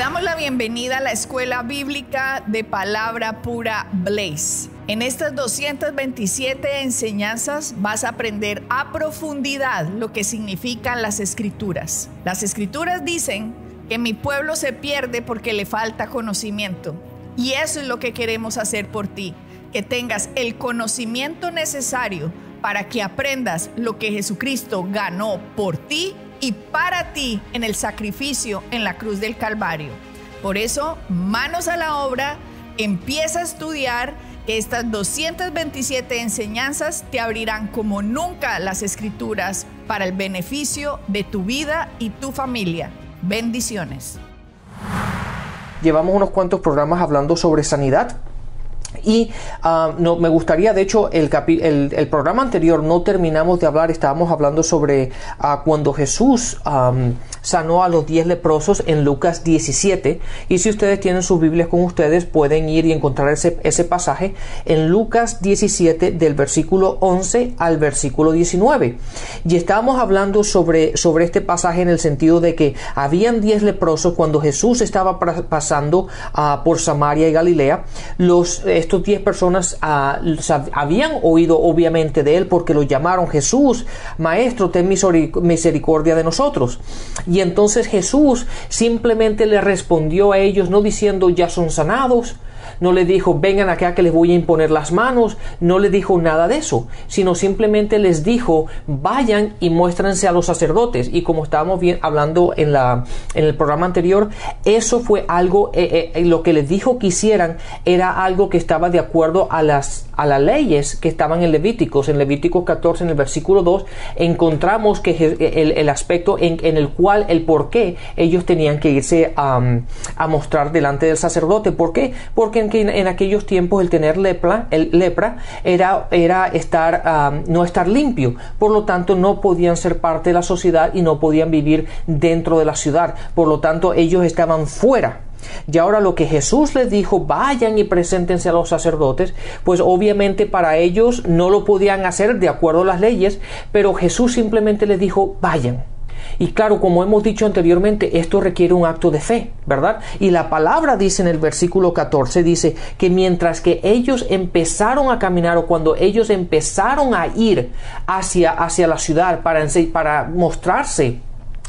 damos la bienvenida a la Escuela Bíblica de Palabra Pura Blaze. En estas 227 enseñanzas vas a aprender a profundidad lo que significan las Escrituras. Las Escrituras dicen que mi pueblo se pierde porque le falta conocimiento. Y eso es lo que queremos hacer por ti, que tengas el conocimiento necesario para que aprendas lo que Jesucristo ganó por ti y para ti en el sacrificio en la cruz del Calvario. Por eso, manos a la obra, empieza a estudiar. Estas 227 enseñanzas te abrirán como nunca las Escrituras para el beneficio de tu vida y tu familia. Bendiciones. Llevamos unos cuantos programas hablando sobre sanidad. Y me gustaría, de hecho, el programa anterior no terminamos de hablar, estábamos hablando sobre cuando Jesús sanó a los 10 leprosos en Lucas 17, y si ustedes tienen sus Biblias con ustedes pueden ir y encontrar ese pasaje en Lucas 17 del versículo 11 al versículo 19, y estábamos hablando sobre este pasaje en el sentido de que habían 10 leprosos cuando Jesús estaba pasando por Samaria y Galilea. Estos 10 personas habían oído obviamente de él porque lo llamaron: Jesús, Maestro, ten misericordia de nosotros. Y entonces Jesús simplemente le respondió a ellos, no diciendo ya son sanados, no le dijo vengan acá que les voy a imponer las manos, no le dijo nada de eso, sino simplemente les dijo vayan y muéstrense a los sacerdotes. Y como estábamos hablando en el programa anterior, eso fue algo, lo que les dijo que hicieran era algo que estaba de acuerdo a las leyes que estaban en Levíticos. En Levíticos 14, en el versículo 2, encontramos que el aspecto en el cual, el por qué ellos tenían que irse a mostrar delante del sacerdote. ¿Por qué? Porque en aquellos tiempos el tener lepra era no estar limpio. Por lo tanto, no podían ser parte de la sociedad y no podían vivir dentro de la ciudad. Por lo tanto, ellos estaban fuera. Y ahora lo que Jesús les dijo, vayan y preséntense a los sacerdotes, pues obviamente para ellos no lo podían hacer de acuerdo a las leyes, pero Jesús simplemente les dijo, vayan. Y claro, como hemos dicho anteriormente, esto requiere un acto de fe, ¿verdad? Y la palabra dice en el versículo 14, dice que mientras que ellos empezaron a caminar, o cuando ellos empezaron a ir hacia la ciudad para mostrarse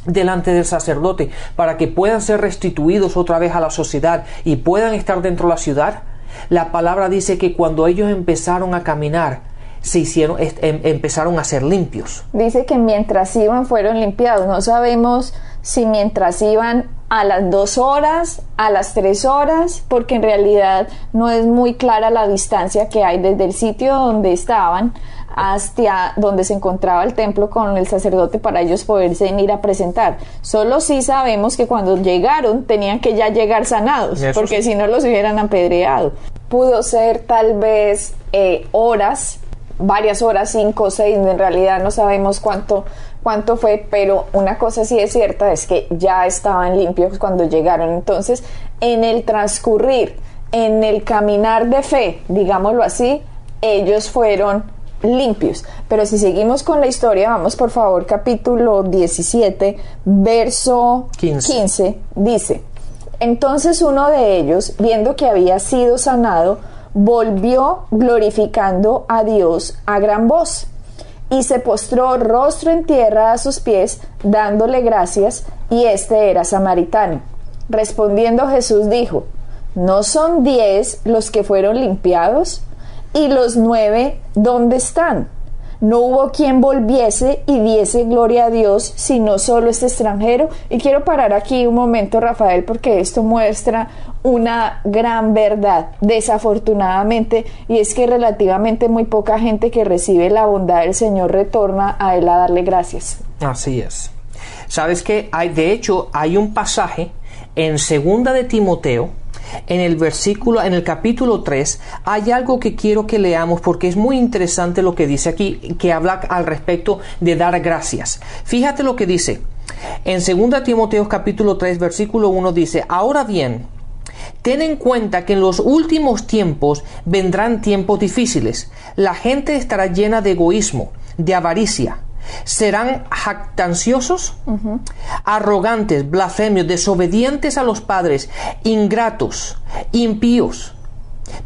delante del sacerdote, para que puedan ser restituidos otra vez a la sociedad y puedan estar dentro de la ciudad, la palabra dice que cuando ellos empezaron a caminar, empezaron a ser limpios. Dice que mientras iban fueron limpiados. No sabemos si mientras iban a las 2 horas, a las 3 horas, porque en realidad no es muy clara la distancia que hay desde el sitio donde estaban hasta donde se encontraba el templo con el sacerdote para ellos poderse ir a presentar. Solo sí sabemos que cuando llegaron tenían que ya llegar sanados, porque si no los hubieran apedreado. Pudo ser tal vez horas, varias horas, 5 o 6, en realidad no sabemos cuánto fue, pero una cosa sí es cierta, es que ya estaban limpios cuando llegaron. Entonces, en el transcurrir, en el caminar de fe, digámoslo así, ellos fueron limpios. Pero si seguimos con la historia, vamos por favor, capítulo 17, verso 15, dice: entonces uno de ellos, viendo que había sido sanado, volvió glorificando a Dios a gran voz, y se postró rostro en tierra a sus pies, dándole gracias, y este era samaritano. Respondiendo Jesús dijo: ¿no son 10 los que fueron limpiados? ¿Y los 9 dónde están? No hubo quien volviese y diese gloria a Dios, sino solo este extranjero. Y quiero parar aquí un momento, Rafael, porque esto muestra una gran verdad, desafortunadamente, y es que relativamente muy poca gente que recibe la bondad del Señor retorna a Él a darle gracias. Así es. ¿Sabes qué? De hecho, hay un pasaje en 2 de Timoteo, en el capítulo 3, hay algo que quiero que leamos porque es muy interesante lo que dice aquí, que habla al respecto de dar gracias. Fíjate lo que dice. En 2 Timoteo capítulo 3, versículo 1 dice: ahora bien, ten en cuenta que en los últimos tiempos vendrán tiempos difíciles. La gente estará llena de egoísmo, de avaricia, serán jactanciosos, arrogantes, blasfemios, desobedientes a los padres, ingratos, impíos.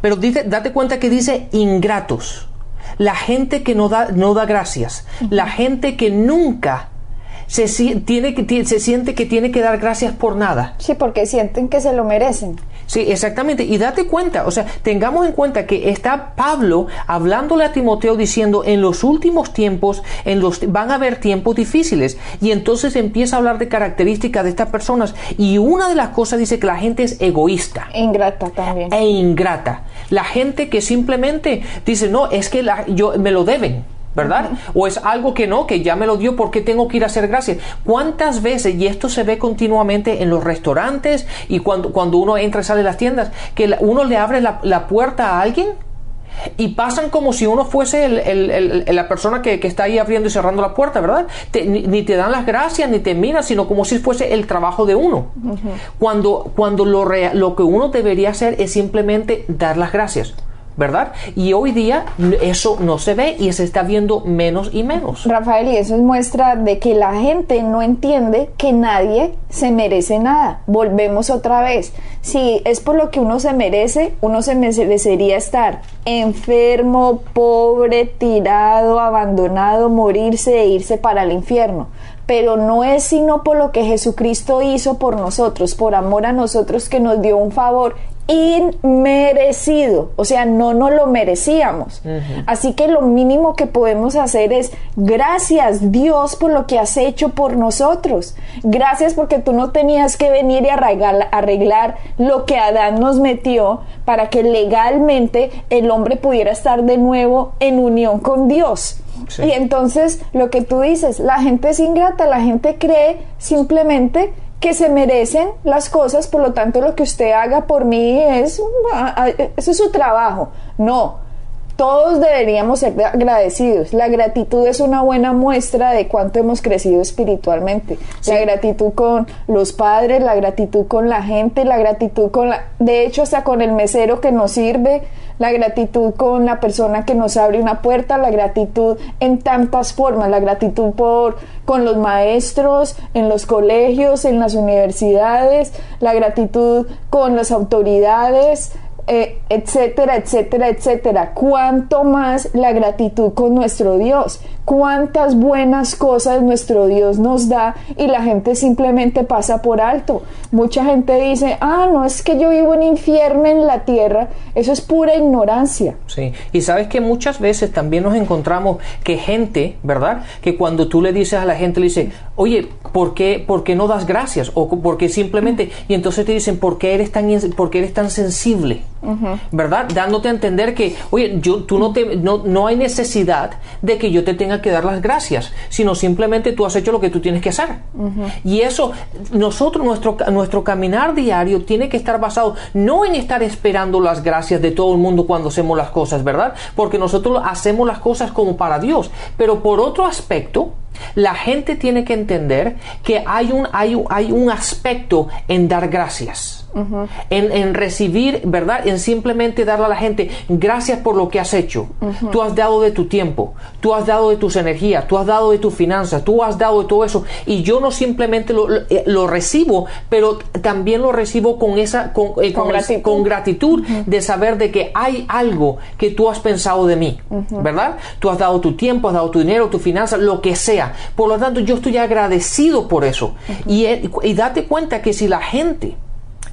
Pero date cuenta que dice ingratos. La gente que no da gracias, la gente que nunca se siente que tiene que dar gracias por nada. Sí, porque sienten que se lo merecen. Sí, exactamente. Y date cuenta, o sea, tengamos en cuenta que está Pablo hablándole a Timoteo diciendo, en los últimos tiempos, van a haber tiempos difíciles. Y entonces empieza a hablar de características de estas personas. Y una de las cosas dice que la gente es egoísta. Ingrata también. E ingrata. La gente que simplemente dice, no, es que me lo deben, ¿verdad? O es algo que ya me lo dio, ¿por qué tengo que ir a hacer gracias? ¿Cuántas veces, y esto se ve continuamente en los restaurantes y cuando uno entra y sale de las tiendas, que uno le abre la puerta a alguien y pasan como si uno fuese la persona que está ahí abriendo y cerrando la puerta, ¿verdad? Ni te dan las gracias, ni te miran, sino como si fuese el trabajo de uno. Cuando lo que uno debería hacer es simplemente dar las gracias, ¿verdad? Y hoy día eso no se ve y se está viendo menos y menos. Rafael, y eso es muestra de que la gente no entiende que nadie se merece nada. Volvemos otra vez. Si es por lo que uno se merecería estar enfermo, pobre, tirado, abandonado, morirse e irse para el infierno. Pero no es sino por lo que Jesucristo hizo por nosotros, por amor a nosotros, que nos dio un favor inmerecido, o sea, no nos lo merecíamos. Así que lo mínimo que podemos hacer es gracias, Dios, por lo que has hecho por nosotros. Gracias porque tú no tenías que venir y arreglar lo que Adán nos metió para que legalmente el hombre pudiera estar de nuevo en unión con Dios. Sí. Y entonces lo que tú dices, la gente es ingrata, la gente cree simplemente que se merecen las cosas, por lo tanto lo que usted haga por mí eso es su trabajo. No, todos deberíamos ser agradecidos. La gratitud es una buena muestra de cuánto hemos crecido espiritualmente. Sí. La gratitud con los padres, la gratitud con la gente, la gratitud de hecho hasta con el mesero que nos sirve, la gratitud con la persona que nos abre una puerta, la gratitud en tantas formas, la gratitud con los maestros, en los colegios, en las universidades, la gratitud con las autoridades, etcétera, etcétera, etcétera. Cuánto más la gratitud con nuestro Dios, cuántas buenas cosas nuestro Dios nos da y la gente simplemente pasa por alto. Mucha gente dice, no, es que yo vivo en infierno en la tierra. Eso es pura ignorancia. Sí, y sabes que muchas veces también nos encontramos que gente, ¿verdad? Que cuando tú le dices a la gente, le dice, oye, ¿por qué no das gracias? O porque simplemente, y entonces te dicen, ¿por qué eres tan sensible? ¿Verdad? Dándote a entender que, oye, no hay necesidad de que yo te tenga que dar las gracias, sino simplemente tú has hecho lo que tú tienes que hacer. Y eso, nuestro caminar diario tiene que estar basado no en estar esperando las gracias de todo el mundo cuando hacemos las cosas, ¿verdad? Porque nosotros hacemos las cosas como para Dios, pero por otro aspecto, la gente tiene que entender que hay un aspecto en dar gracias. En recibir, ¿verdad? En simplemente darle a la gente gracias por lo que has hecho. Tú has dado de tu tiempo, tú has dado de tus energías, tú has dado de tus finanzas, tú has dado de todo eso, y yo no simplemente lo recibo, pero también lo recibo con gratitud de saber de que hay algo que tú has pensado de mí, ¿verdad? Tú has dado tu tiempo, has dado tu dinero, tu finanzas, lo que sea. Por lo tanto, yo estoy agradecido por eso. Y date cuenta que si la gente,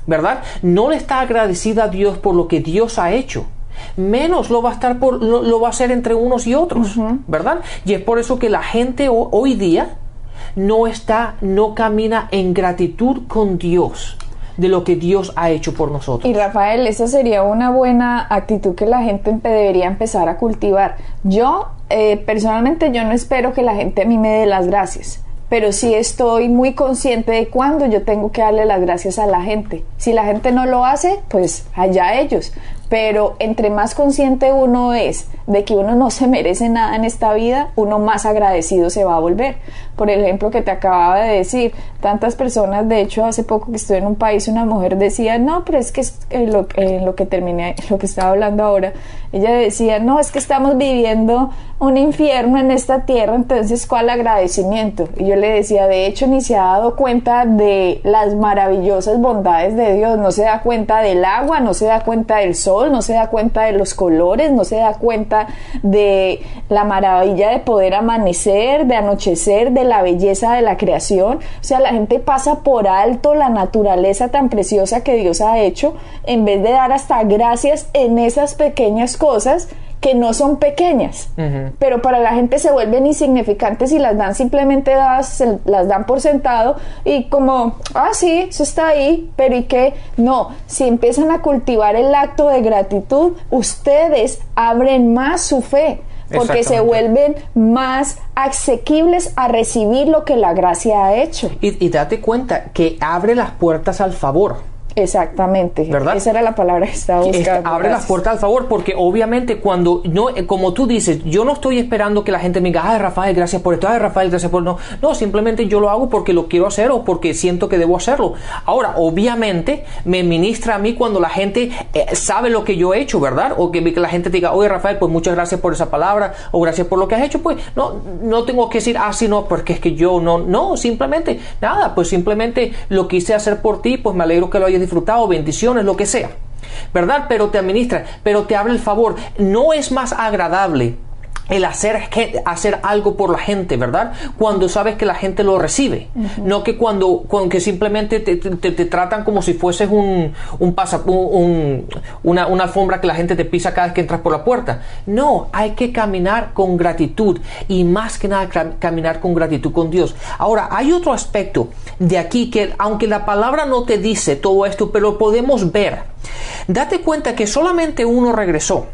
¿verdad?, no le está agradecida a Dios por lo que Dios ha hecho, menos lo va a hacer entre unos y otros, ¿verdad? Y es por eso que la gente hoy día no camina en gratitud con Dios de lo que Dios ha hecho por nosotros. Y Rafael, esa sería una buena actitud que la gente debería empezar a cultivar. Yo, personalmente, yo no espero que la gente a mí me dé las gracias, pero sí estoy muy consciente de cuándo yo tengo que darle las gracias a la gente. Si la gente no lo hace, pues allá ellos. Pero entre más consciente uno es de que uno no se merece nada en esta vida, uno más agradecido se va a volver. Por el ejemplo que te acababa de decir, tantas personas, de hecho hace poco que estuve en un país, una mujer decía, no, pero es que lo que estaba hablando ahora, ella decía, no, es que estamos viviendo un infierno en esta tierra, entonces ¿cuál agradecimiento? Y yo le decía, de hecho ni se ha dado cuenta de las maravillosas bondades de Dios, no se da cuenta del agua, no se da cuenta del sol, no se da cuenta de los colores, no se da cuenta de la maravilla de poder amanecer, de anochecer, de la belleza de la creación. O sea, la gente pasa por alto la naturaleza tan preciosa que Dios ha hecho, en vez de dar hasta gracias en esas pequeñas cosas que no son pequeñas, pero para la gente se vuelven insignificantes y las dan simplemente dadas, las dan por sentado y como, sí, eso está ahí, pero ¿y qué? No, si empiezan a cultivar el acto de gratitud, ustedes abren más su fe, porque se vuelven más asequibles a recibir lo que la gracia ha hecho. Y date cuenta que abre las puertas al favor. Exactamente, ¿verdad? Esa era la palabra que estaba buscando. Abre las puertas al favor, porque obviamente cuando no, como tú dices, yo no estoy esperando que la gente me diga, ay Rafael, gracias por esto, ay Rafael, gracias por no, simplemente yo lo hago porque lo quiero hacer o porque siento que debo hacerlo. Ahora, obviamente me ministra a mí cuando la gente sabe lo que yo he hecho, ¿verdad? O que la gente diga, oye Rafael, pues muchas gracias por esa palabra, o gracias por lo que has hecho, pues no tengo que decir, sí, no, porque es que yo no, simplemente, nada, pues simplemente lo quise hacer por ti, pues me alegro que lo hayas disfrutado, bendiciones, lo que sea, ¿verdad? Pero te administra, pero te abre el favor. No es más agradable el hacer algo por la gente, ¿verdad? Cuando sabes que la gente lo recibe, no que cuando que simplemente te tratan como si fueses una alfombra que la gente te pisa cada vez que entras por la puerta. No, hay que caminar con gratitud y más que nada caminar con gratitud con Dios. Ahora, hay otro aspecto de aquí que aunque la palabra no te dice todo esto, pero lo podemos ver. Date cuenta que solamente uno regresó.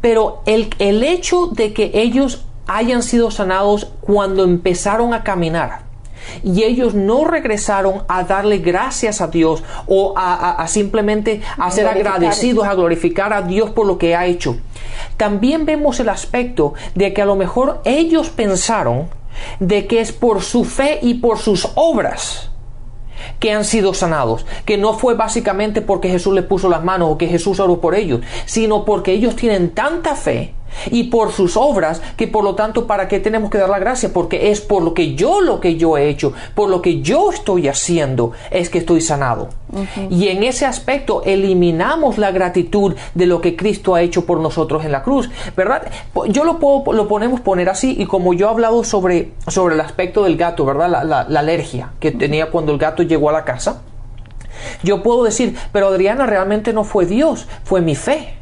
Pero el hecho de que ellos hayan sido sanados cuando empezaron a caminar y ellos no regresaron a darle gracias a Dios o a simplemente a ser agradecidos, a glorificar a Dios por lo que ha hecho. También vemos el aspecto de que a lo mejor ellos pensaron de que es por su fe y por sus obras que han sido sanados, que no fue básicamente porque Jesús les puso las manos o que Jesús oró por ellos, sino porque ellos tienen tanta fe y por sus obras que por lo tanto ¿para qué tenemos que dar la gracia? Porque es por lo que yo he hecho, por lo que yo estoy haciendo es que estoy sanado. Y en ese aspecto eliminamos la gratitud de lo que Cristo ha hecho por nosotros en la cruz, ¿verdad? Yo lo podemos poner así, y como yo he hablado sobre el aspecto del gato, ¿verdad? La alergia que tenía cuando el gato llegó a la casa, yo puedo decir, pero Adriana, realmente no fue Dios, fue mi fe.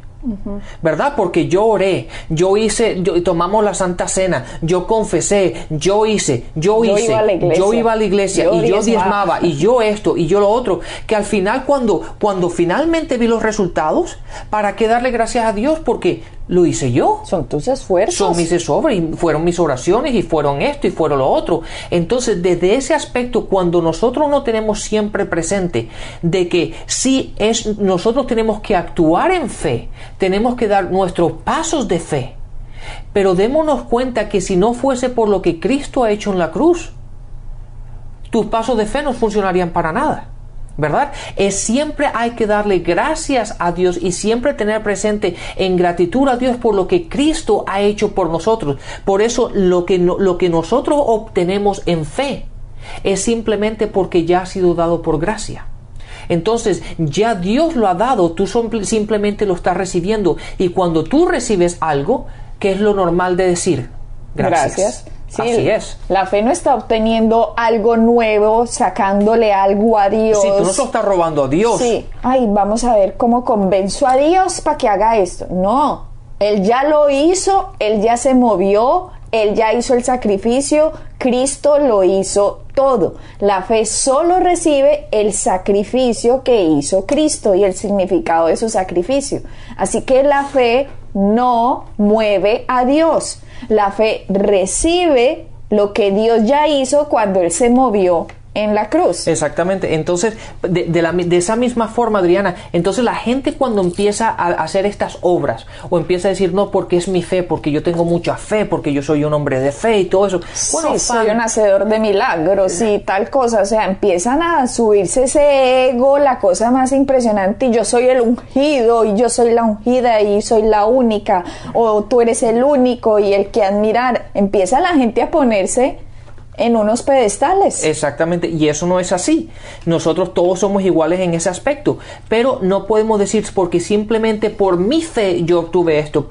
¿Verdad? Porque yo oré, tomamos la Santa Cena, yo confesé, yo iba a la iglesia y yo diezmaba y yo esto y yo lo otro, que al final cuando finalmente vi los resultados, ¿para qué darle gracias a Dios? Porque lo hice yo. Son tus esfuerzos. Son mis esfuerzos y fueron mis oraciones y fueron esto y fueron lo otro. Entonces, desde ese aspecto, cuando nosotros no tenemos siempre presente de que nosotros tenemos que actuar en fe, tenemos que dar nuestros pasos de fe, pero démonos cuenta que si no fuese por lo que Cristo ha hecho en la cruz, tus pasos de fe no funcionarían para nada, ¿verdad? Siempre hay que darle gracias a Dios y siempre tener presente en gratitud a Dios por lo que Cristo ha hecho por nosotros. Por eso lo que nosotros obtenemos en fe es simplemente porque ya ha sido dado por gracia. Entonces ya Dios lo ha dado, tú simplemente lo estás recibiendo, y cuando tú recibes algo, ¿qué es lo normal de decir? Gracias. Sí, así es. La fe no está obteniendo algo nuevo, sacándole algo a Dios. Sí, tú no se lo estás robando a Dios. Sí, vamos a ver cómo convenzo a Dios para que haga esto. No, Él ya lo hizo, Él ya se movió, Él ya hizo el sacrificio, Cristo lo hizo todo. La fe solo recibe el sacrificio que hizo Cristo y el significado de su sacrificio. Así que la fe no mueve a Dios. La fe recibe lo que Dios ya hizo cuando Él se movió en la cruz. Exactamente. Entonces, de esa misma forma, Adriana, entonces la gente cuando empieza a hacer estas obras o empieza a decir, no, porque es mi fe, porque yo tengo mucha fe, porque yo soy un hombre de fe y todo eso. Bueno, sí, soy un hacedor de milagros y tal cosa. O sea, empiezan a subirse ese ego, la cosa más impresionante, y yo soy el ungido, y yo soy la ungida, y soy la única, o tú eres el único y el que admirar. Empieza la gente a ponerse en unos pedestales. Exactamente, y eso no es así. Nosotros todos somos iguales en ese aspecto, pero no podemos decir porque simplemente por mi fe yo obtuve esto,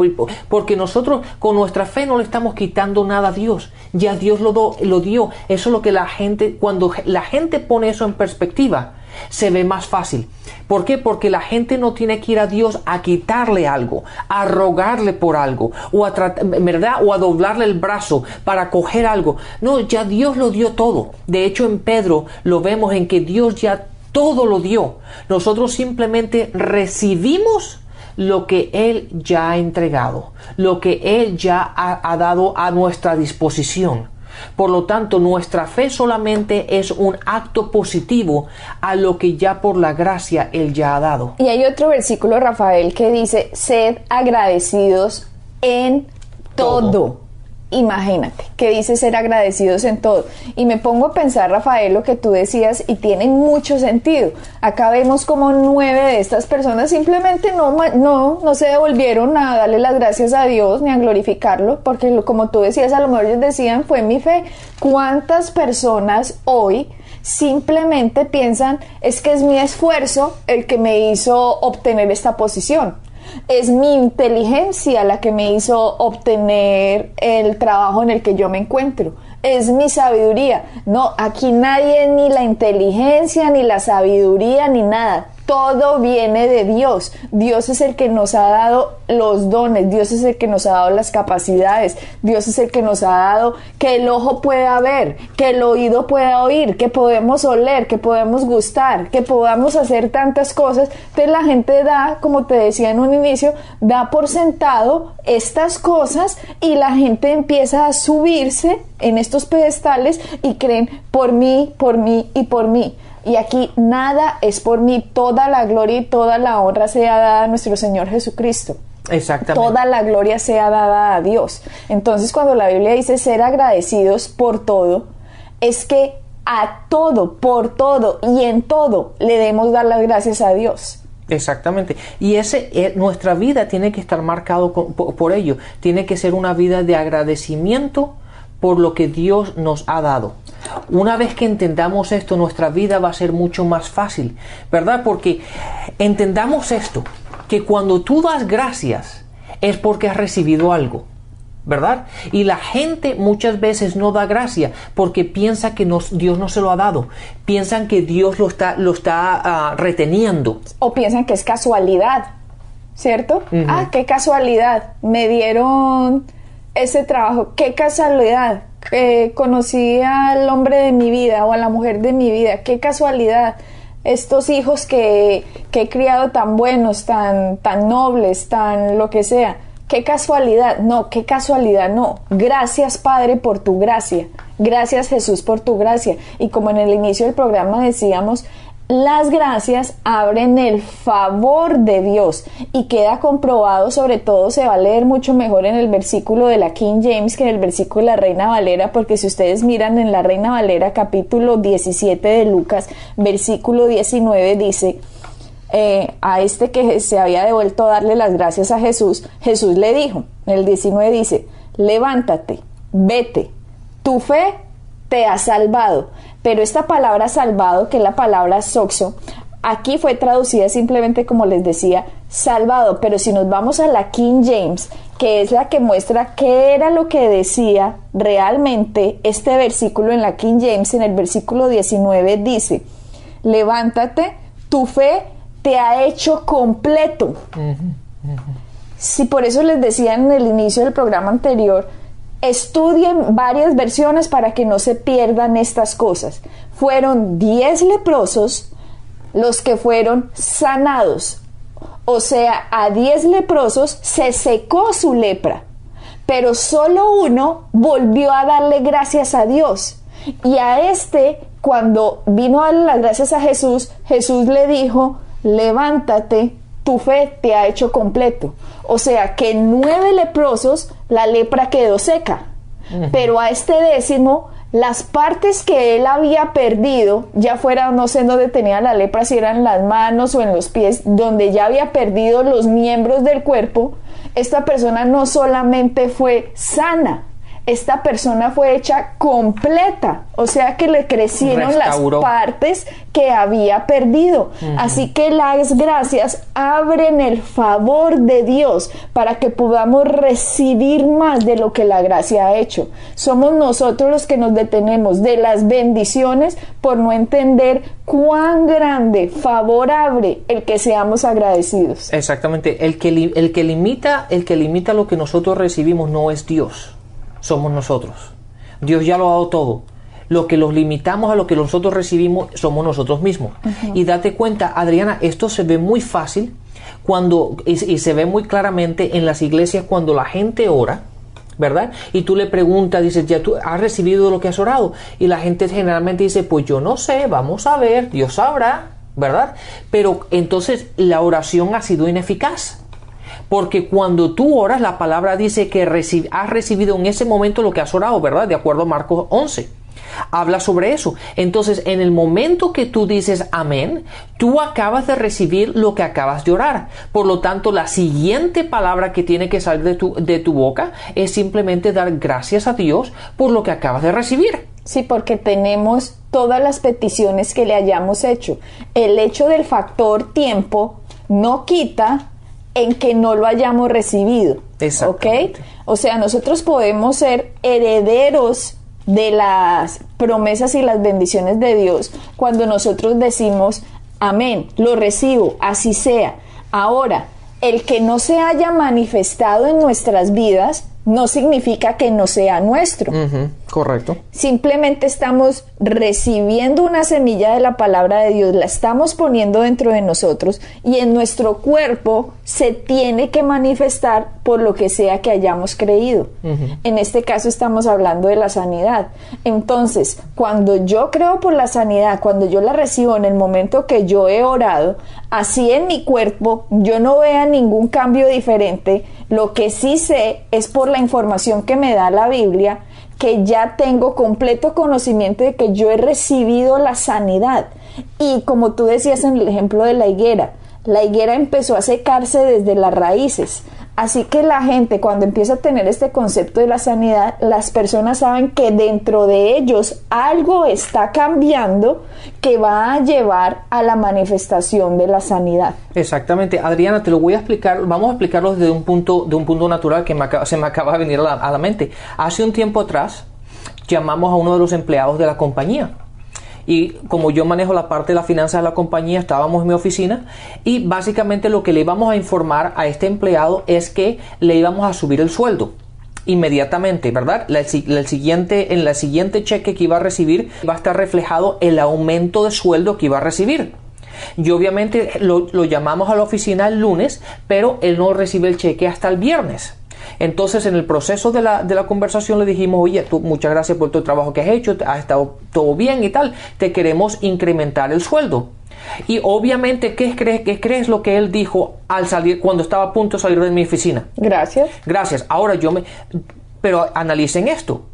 porque nosotros con nuestra fe no le estamos quitando nada a Dios. Ya Dios lo dio. Eso es lo que la gente, cuando la gente pone eso en perspectiva, se ve más fácil. ¿Por qué? Porque la gente no tiene que ir a Dios a quitarle algo, a rogarle por algo, o ¿verdad? O a doblarle el brazo para coger algo. No, ya Dios lo dio todo. De hecho, en Pedro lo vemos en que Dios ya todo lo dio. Nosotros simplemente recibimos lo que Él ya ha entregado, lo que Él ya ha dado a nuestra disposición. Por lo tanto, nuestra fe solamente es un acto positivo a lo que ya por la gracia Él ya ha dado. Y hay otro versículo, Rafael, que dice, sed agradecidos en todo. Imagínate, que dice ser agradecidos en todo. Y me pongo a pensar, Rafael, lo que tú decías, y tiene mucho sentido. Acá vemos como 9 de estas personas simplemente no se devolvieron a darle las gracias a Dios ni a glorificarlo, porque como tú decías, a lo mejor ellos decían, fue mi fe. ¿Cuántas personas hoy simplemente piensan, es que es mi esfuerzo el que me hizo obtener esta posición? Es mi inteligencia la que me hizo obtener el trabajo en el que yo me encuentro. Es mi sabiduría. No, aquí nadie, ni la inteligencia, ni la sabiduría, ni nada. Todo viene de Dios. Dios es el que nos ha dado los dones. Dios es el que nos ha dado las capacidades. Dios es el que nos ha dado que el ojo pueda ver, que el oído pueda oír, que podemos oler, que podemos gustar, que podamos hacer tantas cosas. Entonces la gente da, como te decía en un inicio, da por sentado estas cosas y la gente empieza a subirse en estos pedestales y creen por mí, por mí y por mí. Y aquí nada es por mí, toda la gloria y toda la honra sea dada a nuestro Señor Jesucristo. Exactamente. Toda la gloria sea dada a Dios. Entonces, cuando la Biblia dice ser agradecidos por todo, es que a todo, por todo y en todo le debemos dar las gracias a Dios. Exactamente. Y nuestra vida tiene que estar marcado por ello. Tiene que ser una vida de agradecimiento por lo que Dios nos ha dado. Una vez que entendamos esto, nuestra vida va a ser mucho más fácil, ¿verdad? Porque entendamos esto, que cuando tú das gracias es porque has recibido algo, ¿verdad? Y la gente muchas veces no da gracia porque piensa que Dios no se lo ha dado, piensan que Dios lo está reteniendo. O piensan que es casualidad, ¿cierto? Uh-huh. Ah, qué casualidad, me dieron ese trabajo, qué casualidad, conocí al hombre de mi vida o a la mujer de mi vida, qué casualidad, estos hijos que he criado tan buenos, tan nobles, tan lo que sea, qué casualidad, no, gracias Padre por tu gracia, gracias Jesús por tu gracia. Y como en el inicio del programa decíamos, las gracias abren el favor de Dios y queda comprobado, sobre todo se va a leer mucho mejor en el versículo de la King James que en el versículo de la Reina Valera, porque si ustedes miran en la Reina Valera capítulo 17 de Lucas, versículo 19 dice, a este que se había devuelto a darle las gracias a Jesús, Jesús le dijo, en el 19 dice, levántate, vete, tu fe te ha salvado. Pero esta palabra salvado, que es la palabra soxo, aquí fue traducida simplemente, como les decía, salvado. Pero si nos vamos a la King James, que es la que muestra qué era lo que decía realmente este versículo en la King James, en el versículo 19 dice, levántate, tu fe te ha hecho completo. Si por eso les decía en el inicio del programa anterior, estudien varias versiones para que no se pierdan estas cosas. Fueron 10 leprosos los que fueron sanados. O sea, a 10 leprosos se secó su lepra, pero solo uno volvió a darle gracias a Dios. Y a este cuando vino a darle las gracias a Jesús, Jesús le dijo, levántate, tu fe te ha hecho completo. O sea que 9 leprosos, la lepra quedó seca. Pero a este 10º, las partes que él había perdido, ya fuera, no sé dónde tenía la lepra, si eran en las manos o en los pies, donde ya había perdido los miembros del cuerpo, esta persona no solamente fue sana, esta persona fue hecha completa, o sea que le crecieron Restauró las partes que había perdido. Así que las gracias abren el favor de Dios para que podamos recibir más de lo que la gracia ha hecho. Somos nosotros los que nos detenemos de las bendiciones por no entender cuán grande favor abre el que seamos agradecidos. Exactamente. El que limita lo que nosotros recibimos no es Dios. Somos nosotros. Dios ya lo ha dado todo. Lo que los limitamos a lo que nosotros recibimos somos nosotros mismos. Y date cuenta, Adriana, esto se ve muy fácil y se ve muy claramente en las iglesias cuando la gente ora, ¿verdad? Y tú le preguntas, dices, ¿ya tú has recibido lo que has orado? Y la gente generalmente dice, pues yo no sé, vamos a ver, Dios sabrá, ¿verdad? Pero entonces la oración ha sido ineficaz. Porque cuando tú oras, la palabra dice que has recibido en ese momento lo que has orado, ¿verdad? De acuerdo a Marcos 11. Habla sobre eso. Entonces, en el momento que tú dices amén, tú acabas de recibir lo que acabas de orar. Por lo tanto, la siguiente palabra que tiene que salir de tu boca es simplemente dar gracias a Dios por lo que acabas de recibir. Sí, porque tenemos todas las peticiones que le hayamos hecho. El hecho del factor tiempo no quita en que no lo hayamos recibido. ¿Ok? O sea, nosotros podemos ser herederos de las promesas y las bendiciones de Dios cuando nosotros decimos amén, lo recibo, así sea. Ahora, el que no se haya manifestado en nuestras vidas no significa que no sea nuestro. Correcto. Simplemente estamos recibiendo una semilla de la palabra de Dios, la estamos poniendo dentro de nosotros y en nuestro cuerpo se tiene que manifestar por lo que sea que hayamos creído. En este caso estamos hablando de la sanidad. Entonces, cuando yo creo por la sanidad, cuando yo la recibo en el momento que yo he orado, así en mi cuerpo yo no vea ningún cambio diferente, lo que sí sé es por la información que me da la Biblia, que ya tengo completo conocimiento de que yo he recibido la sanidad. Y como tú decías en el ejemplo de la higuera empezó a secarse desde las raíces. Así que la gente, cuando empieza a tener este concepto de la sanidad, las personas saben que dentro de ellos algo está cambiando que va a llevar a la manifestación de la sanidad. Exactamente. Adriana, te lo voy a explicar, vamos a explicarlo desde un punto natural que se me acaba de venir a la mente. Hace un tiempo atrás, llamamos a uno de los empleados de la compañía. Y como yo manejo la parte de la finanza de la compañía, estábamos en mi oficina y básicamente lo que le íbamos a informar a este empleado es que le íbamos a subir el sueldo inmediatamente, ¿verdad? En el siguiente cheque que iba a recibir va a estar reflejado el aumento de sueldo que iba a recibir. Y obviamente lo llamamos a la oficina el lunes, pero él no recibe el cheque hasta el viernes. Entonces, en el proceso de la conversación le dijimos, oye, muchas gracias por todo el trabajo que has hecho, ha estado todo bien y tal, te queremos incrementar el sueldo. Y obviamente, ¿qué crees lo que él dijo al salir, cuando estaba a punto de salir de mi oficina? Gracias. Ahora pero analicen esto.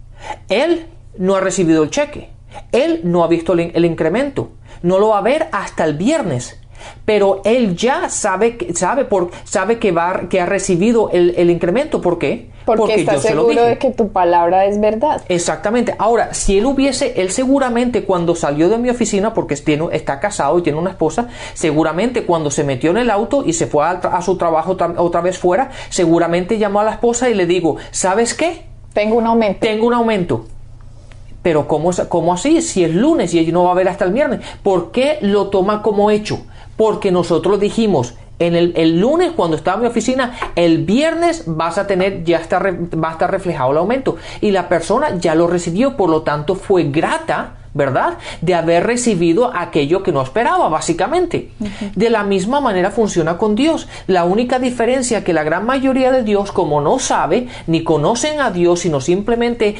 Él no ha recibido el cheque. Él no ha visto el incremento. No lo va a ver hasta el viernes. Pero él ya sabe que ha recibido el incremento. ¿Por qué? Porque está seguro de que tu palabra es verdad. Exactamente. Ahora, si él seguramente cuando salió de mi oficina, porque está casado y tiene una esposa, seguramente cuando se metió en el auto y se fue a su trabajo otra vez fuera, seguramente llamó a la esposa y le digo, ¿sabes qué? Tengo un aumento. Pero ¿cómo así? Si es lunes y ella no va a ver hasta el viernes. ¿Por qué lo toma como hecho? Porque nosotros dijimos, el lunes cuando estaba en mi oficina, el viernes va a estar reflejado el aumento. Y la persona ya lo recibió, por lo tanto fue grata ¿verdad? De haber recibido aquello que no esperaba, básicamente. De la misma manera funciona con Dios. La única diferencia que la gran mayoría de Dios, como no sabe, ni conocen a Dios, sino simplemente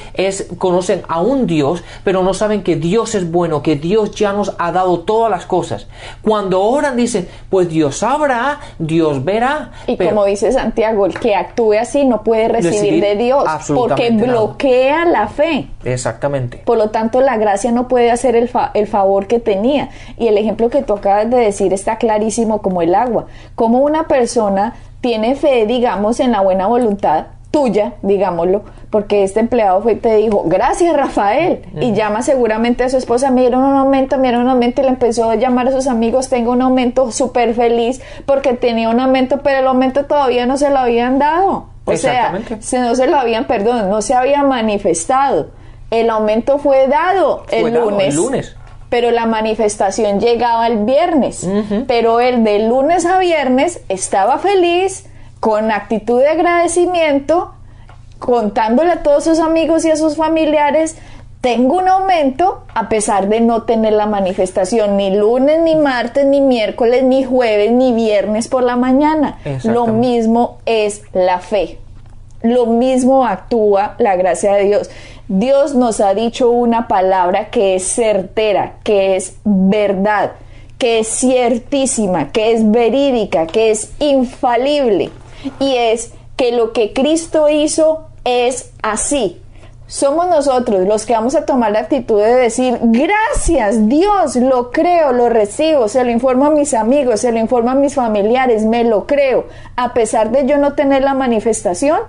conocen a un Dios, pero no saben que Dios es bueno, que Dios ya nos ha dado todas las cosas. Cuando oran dicen, pues Dios sabrá, Dios verá. Y como dice Santiago, el que actúe así no puede recibir de Dios, porque bloquea la fe. Exactamente. Por lo tanto, la gracia no puede hacer el favor que tenía. Y el ejemplo que tú acabas de decir está clarísimo como el agua. Como una persona tiene fe, digamos, en la buena voluntad tuya, digámoslo, porque este empleado fue y te dijo, gracias Rafael, y llama seguramente a su esposa, mira un aumento, y le empezó a llamar a sus amigos, tengo un aumento, súper feliz, porque tenía un aumento, pero el aumento todavía no se lo habían dado, o sea, no se había manifestado, el aumento fue dado el lunes. Pero la manifestación llegaba el viernes, pero él de lunes a viernes estaba feliz, con actitud de agradecimiento, contándole a todos sus amigos y a sus familiares, tengo un aumento, a pesar de no tener la manifestación ni lunes, ni martes, ni miércoles, ni jueves, ni viernes por la mañana. Lo mismo es la fe. Lo mismo actúa la gracia de Dios. Dios nos ha dicho una palabra que es certera, que es verdad, que es ciertísima, que es verídica, que es infalible. Y es que lo que Cristo hizo es así. Somos nosotros los que vamos a tomar la actitud de decir, gracias Dios, lo creo, lo recibo, se lo informo a mis amigos, se lo informo a mis familiares, me lo creo, a pesar de yo no tener la manifestación.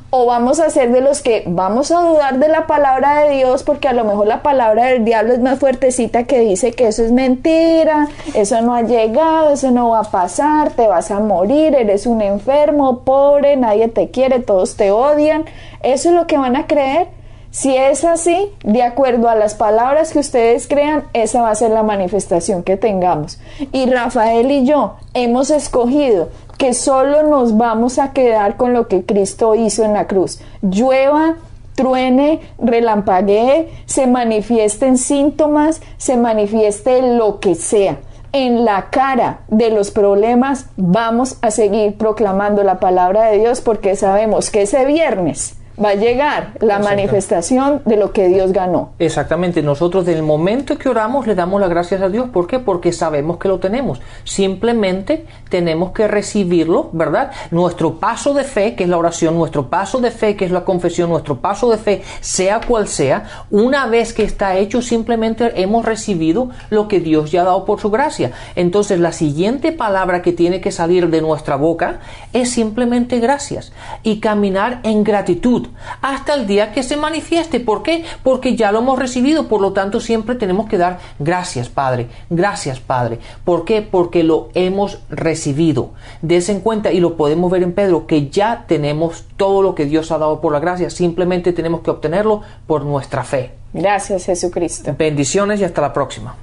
O vamos a ser de los que vamos a dudar de la palabra de Dios, porque a lo mejor la palabra del diablo es más fuertecita, que dice que eso es mentira, eso no ha llegado, eso no va a pasar, te vas a morir, eres un enfermo, pobre, nadie te quiere, todos te odian. Eso es lo que van a creer. Si es así, de acuerdo a las palabras que ustedes crean, esa va a ser la manifestación que tengamos. Y Rafael y yo hemos escogido que solo nos vamos a quedar con lo que Cristo hizo en la cruz. Llueva, truene, relampaguee, se manifiesten síntomas, se manifieste lo que sea. En la cara de los problemas vamos a seguir proclamando la palabra de Dios, porque sabemos que ese viernes va a llegar la manifestación de lo que Dios ganó. Exactamente. Nosotros del momento que oramos le damos las gracias a Dios. ¿Por qué? Porque sabemos que lo tenemos. Simplemente tenemos que recibirlo, ¿verdad? Nuestro paso de fe, que es la oración, nuestro paso de fe, que es la confesión, nuestro paso de fe, sea cual sea, una vez que está hecho, simplemente hemos recibido lo que Dios ya ha dado por su gracia. Entonces, la siguiente palabra que tiene que salir de nuestra boca es simplemente gracias, y caminar en gratitud hasta el día que se manifieste. ¿Por qué? Porque ya lo hemos recibido, por lo tanto siempre tenemos que dar gracias Padre, gracias Padre. ¿Por qué? Porque lo hemos recibido. Des en cuenta, y lo podemos ver en Pedro, que ya tenemos todo lo que Dios ha dado por la gracia, simplemente tenemos que obtenerlo por nuestra fe. Gracias Jesucristo. Bendiciones y hasta la próxima.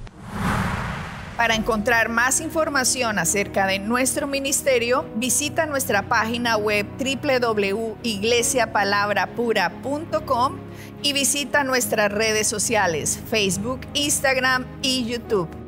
Para encontrar más información acerca de nuestro ministerio, visita nuestra página web www.iglesiapalabrapura.com y visita nuestras redes sociales, Facebook, Instagram y YouTube.